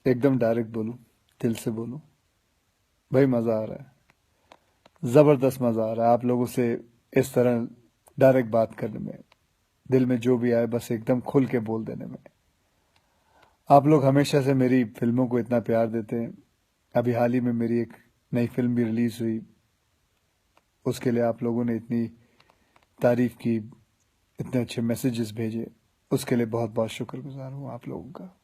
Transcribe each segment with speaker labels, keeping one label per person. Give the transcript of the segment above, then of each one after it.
Speaker 1: एकदम डायरेक्ट बोलूं, दिल से बोलूं। भाई मज़ा आ रहा है, ज़बरदस्त मज़ा आ रहा है आप लोगों से इस तरह डायरेक्ट बात करने में। दिल में जो भी आए बस एकदम खुल के बोल देने में। आप लोग हमेशा से मेरी फिल्मों को इतना प्यार देते हैं। अभी हाल ही में मेरी एक नई फिल्म भी रिलीज़ हुई, उसके लिए आप लोगों ने इतनी तारीफ़ की, इतने अच्छे मैसेजेस भेजे, उसके लिए बहुत बहुत शुक्रगुजार हूँ आप लोगों का।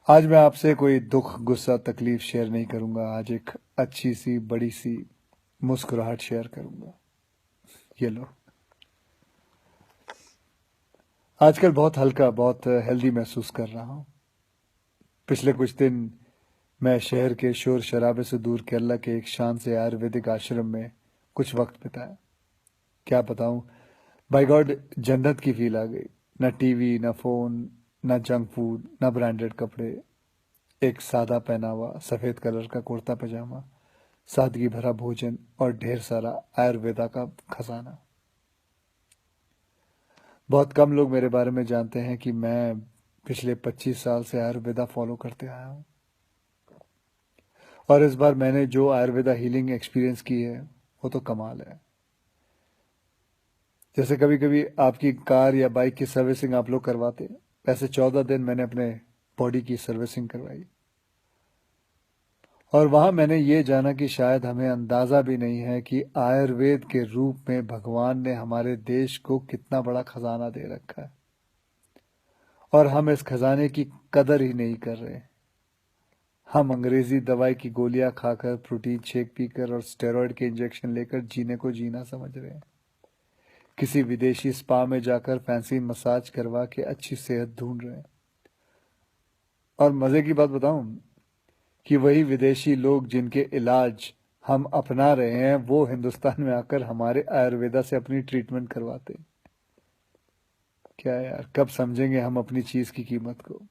Speaker 1: आज मैं आपसे कोई दुख गुस्सा तकलीफ शेयर नहीं करूंगा। आज एक अच्छी सी बड़ी सी मुस्कुराहट शेयर करूंगा। ये लो। आजकल बहुत हल्का, बहुत हेल्दी महसूस कर रहा हूँ। पिछले कुछ दिन मैं शहर के शोर शराबे से दूर केरला के एक शांत से आयुर्वेदिक आश्रम में कुछ वक्त बिताया। क्या बताऊं, बाय गॉड जन्नत की फील आ गई। न टीवी, न फोन, न जंक फूड, न ब्रांडेड कपड़े। एक सादा पहनावा, सफेद कलर का कुर्ता पजामा, सादगी भरा भोजन और ढेर सारा आयुर्वेदा का खजाना। बहुत कम लोग मेरे बारे में जानते हैं कि मैं पिछले 25 साल से आयुर्वेदा फॉलो करते आया हूँ। और इस बार मैंने जो आयुर्वेदा हीलिंग एक्सपीरियंस की है वो तो कमाल है। जैसे कभी कभी आपकी कार या बाइक की सर्विसिंग आप लोग करवाते हैं, वैसे 14 दिन मैंने अपने बॉडी की सर्विसिंग करवाई। और वहां मैंने ये जाना कि शायद हमें अंदाजा भी नहीं है कि आयुर्वेद के रूप में भगवान ने हमारे देश को कितना बड़ा खजाना दे रखा है, और हम इस खजाने की कदर ही नहीं कर रहे। हम अंग्रेजी दवाई की गोलियां खाकर, प्रोटीन शेक पीकर और स्टेरॉइड के इंजेक्शन लेकर जीने को जीना समझ रहे हैं। किसी विदेशी स्पा में जाकर फैंसी मसाज करवा के अच्छी सेहत ढूंढ रहे हैं। और मजे की बात बताऊं, कि वही विदेशी लोग जिनके इलाज हम अपना रहे हैं वो हिंदुस्तान में आकर हमारे आयुर्वेदा से अपनी ट्रीटमेंट करवाते हैं। क्या यार, कब समझेंगे हम अपनी चीज की कीमत को।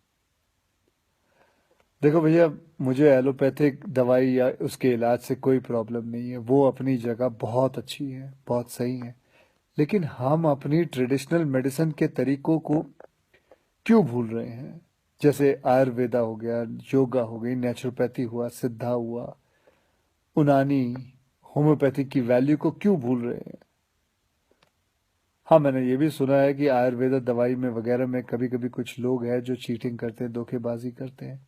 Speaker 1: देखो भैया, मुझे एलोपैथिक दवाई या उसके इलाज से कोई प्रॉब्लम नहीं है, वो अपनी जगह बहुत अच्छी है, बहुत सही है। लेकिन हम अपनी ट्रेडिशनल मेडिसिन के तरीकों को क्यों भूल रहे हैं? जैसे आयुर्वेदा हो गया, योगा हो गई, नेचुरोपैथी हुआ, सिद्धा हुआ, उनानी, होम्योपैथिक की वैल्यू को क्यों भूल रहे हैं? हाँ, मैंने ये भी सुना है कि आयुर्वेदा दवाई में वगैरह में कभी कभी कुछ लोग हैं जो चीटिंग करते हैं, धोखेबाजी करते हैं,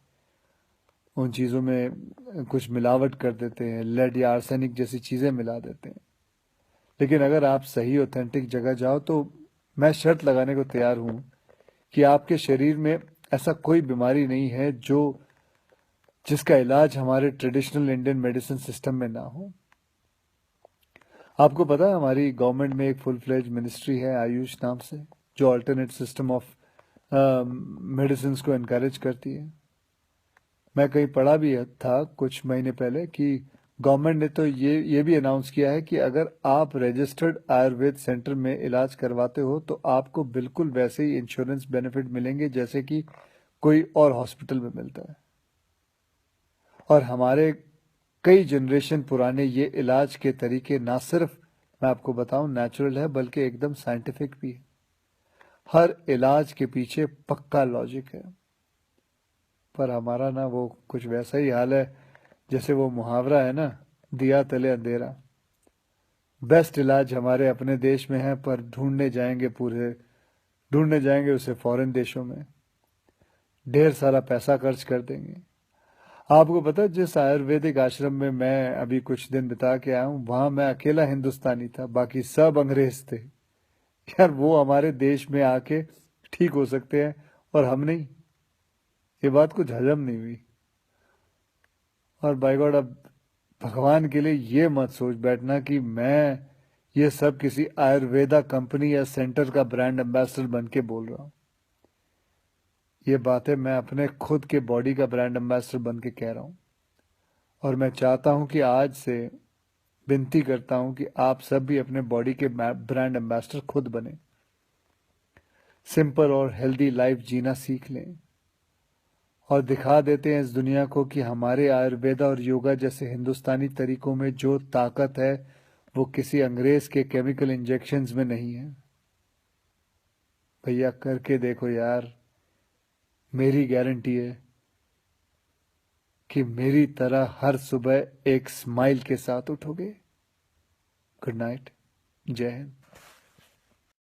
Speaker 1: उन चीज़ों में कुछ मिलावट कर देते हैं, लेड या आर्सेनिक जैसी चीज़ें मिला देते हैं। लेकिन अगर आप सही ऑथेंटिक जगह जाओ तो मैं शर्त लगाने को तैयार हूँ कि आपके शरीर में ऐसा कोई बीमारी नहीं है जो जिसका इलाज हमारे ट्रेडिशनल इंडियन मेडिसिन सिस्टम में ना हो। आपको पता है हमारी गवर्नमेंट में एक फुल फ्लेज मिनिस्ट्री है आयुष नाम से, जो अल्टरनेट सिस्टम ऑफ मेडिसिन को एनकरेज करती है। मैं कहीं पढ़ा भी था कुछ महीने पहले कि गवर्नमेंट ने तो ये भी अनाउंस किया है कि अगर आप रजिस्टर्ड आयुर्वेद सेंटर में इलाज करवाते हो तो आपको बिल्कुल वैसे ही इंश्योरेंस बेनिफिट मिलेंगे जैसे कि कोई और हॉस्पिटल में मिलता है। और हमारे कई जनरेशन पुराने ये इलाज के तरीके ना सिर्फ, मैं आपको बताऊं, नेचुरल है बल्कि एकदम साइंटिफिक भी है। हर इलाज के पीछे पक्का लॉजिक है। पर हमारा ना वो कुछ वैसा ही हाल है जैसे वो मुहावरा है ना, दिया तले अंधेरा। बेस्ट इलाज हमारे अपने देश में है पर ढूंढने जाएंगे उसे फॉरेन देशों में, ढेर सारा पैसा खर्च कर देंगे। आपको पता है जिस आयुर्वेदिक आश्रम में मैं अभी कुछ दिन बिता के आया हूँ, वहां मैं अकेला हिंदुस्तानी था, बाकी सब अंग्रेज थे। यार, वो हमारे देश में आके ठीक हो सकते हैं और हम नहीं। ये बात कुछ हजम नहीं हुई। और बाय गॉड, अब भगवान के लिए ये मत सोच बैठना कि मैं ये सब किसी आयुर्वेदा कंपनी या सेंटर का ब्रांड एम्बेसडर बन के बोल रहा हूँ। ये बातें मैं अपने खुद के बॉडी का ब्रांड एम्बेसडर बन के कह रहा हूँ। और मैं चाहता हूँ कि आज से विनती करता हूँ कि आप सब भी अपने बॉडी के ब्रांड एम्बेसडर खुद बने, सिंपल और हेल्दी लाइफ जीना सीख लें और दिखा देते हैं इस दुनिया को कि हमारे आयुर्वेदा और योगा जैसे हिंदुस्तानी तरीकों में जो ताकत है वो किसी अंग्रेज के केमिकल इंजेक्शंस में नहीं है। भैया, करके देखो यार, मेरी गारंटी है कि मेरी तरह हर सुबह एक स्माइल के साथ उठोगे। Good night. जय हिंद।